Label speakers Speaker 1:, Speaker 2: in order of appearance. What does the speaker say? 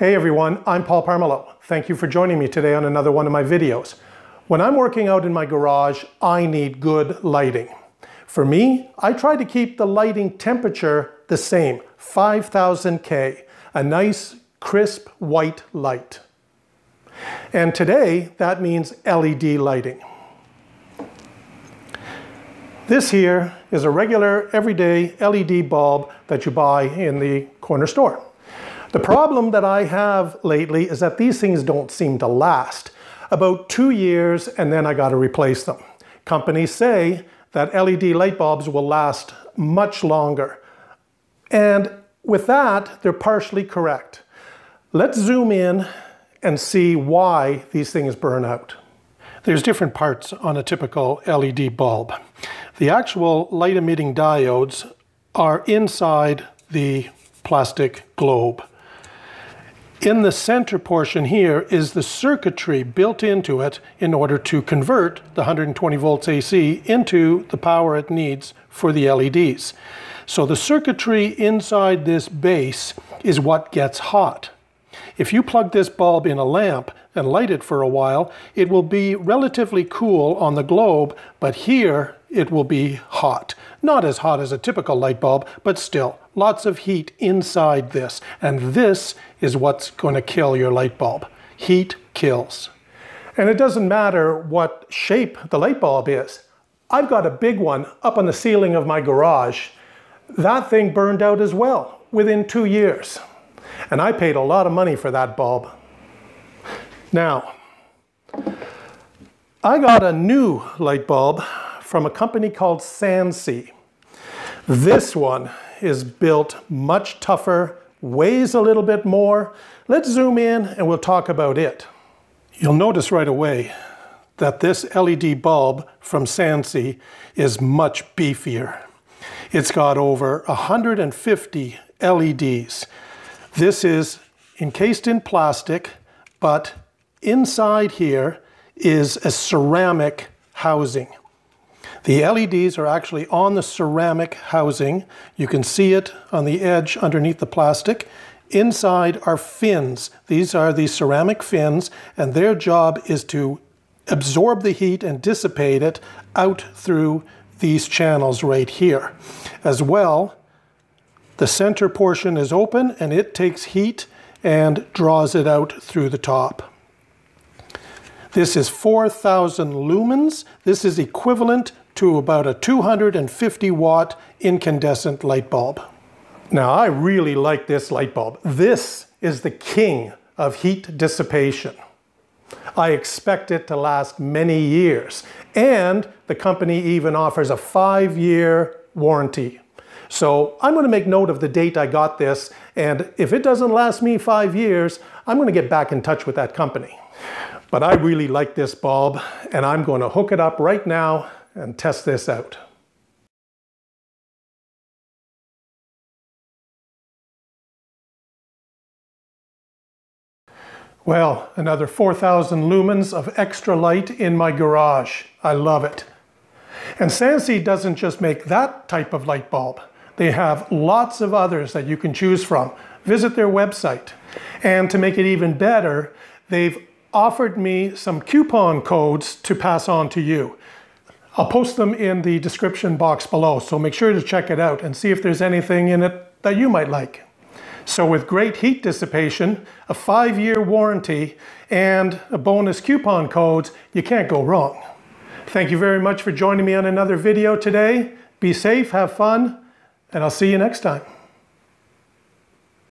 Speaker 1: Hey everyone, I'm Paul Pomerleau. Thank you for joining me today on another one of my videos. When I'm working out in my garage, I need good lighting. For me, I try to keep the lighting temperature the same, 5000 K, a nice crisp white light. And today, that means LED lighting. This here is a regular, everyday LED bulb that you buy in the corner store. The problem that I have lately is that these things don't seem to last. About 2 years and then I got to replace them. Companies say that LED light bulbs will last much longer. And with that, they're partially correct. Let's zoom in and see why these things burn out. There's different parts on a typical LED bulb. The actual light emitting diodes are inside the plastic globe. In the center portion here is the circuitry built into it in order to convert the 120 volts AC into the power it needs for the LEDs. So the circuitry inside this base is what gets hot. If you plug this bulb in a lamp and light it for a while, it will be relatively cool on the globe, but here it will be hot. Not as hot as a typical light bulb, but still lots of heat inside this. And this is what's going to kill your light bulb. Heat kills. And it doesn't matter what shape the light bulb is. I've got a big one up on the ceiling of my garage. That thing burned out as well within 2 years. And I paid a lot of money for that bulb. Now, I got a new light bulb from a company called SANSI. This one is built much tougher, weighs a little bit more. Let's zoom in and we'll talk about it. You'll notice right away that this LED bulb from SANSI is much beefier. It's got over 150 LEDs. This is encased in plastic, but inside here is a ceramic housing. The LEDs are actually on the ceramic housing. You can see it on the edge underneath the plastic. Inside are fins. These are the ceramic fins, and their job is to absorb the heat and dissipate it out through these channels right here. As well, the center portion is open and it takes heat and draws it out through the top. This is 4,000 lumens. This is equivalent to about a 250 watt incandescent light bulb. Now I really like this light bulb. This is the king of heat dissipation. I expect it to last many years, and the company even offers a 5-year warranty. So I'm going to make note of the date I got this, and if it doesn't last me 5 years, I'm going to get back in touch with that company. But I really like this bulb, and I'm going to hook it up right now and test this out. Well, another 4,000 lumens of extra light in my garage. I love it. And SANSI doesn't just make that type of light bulb. They have lots of others that you can choose from. Visit their website. And to make it even better, they've offered me some coupon codes to pass on to you. I'll post them in the description box below, so make sure to check it out and see if there's anything in it that you might like. So with great heat dissipation, a 5-year warranty, and a bonus coupon codes, you can't go wrong. Thank you very much for joining me on another video today. Be safe, have fun, and I'll see you next time.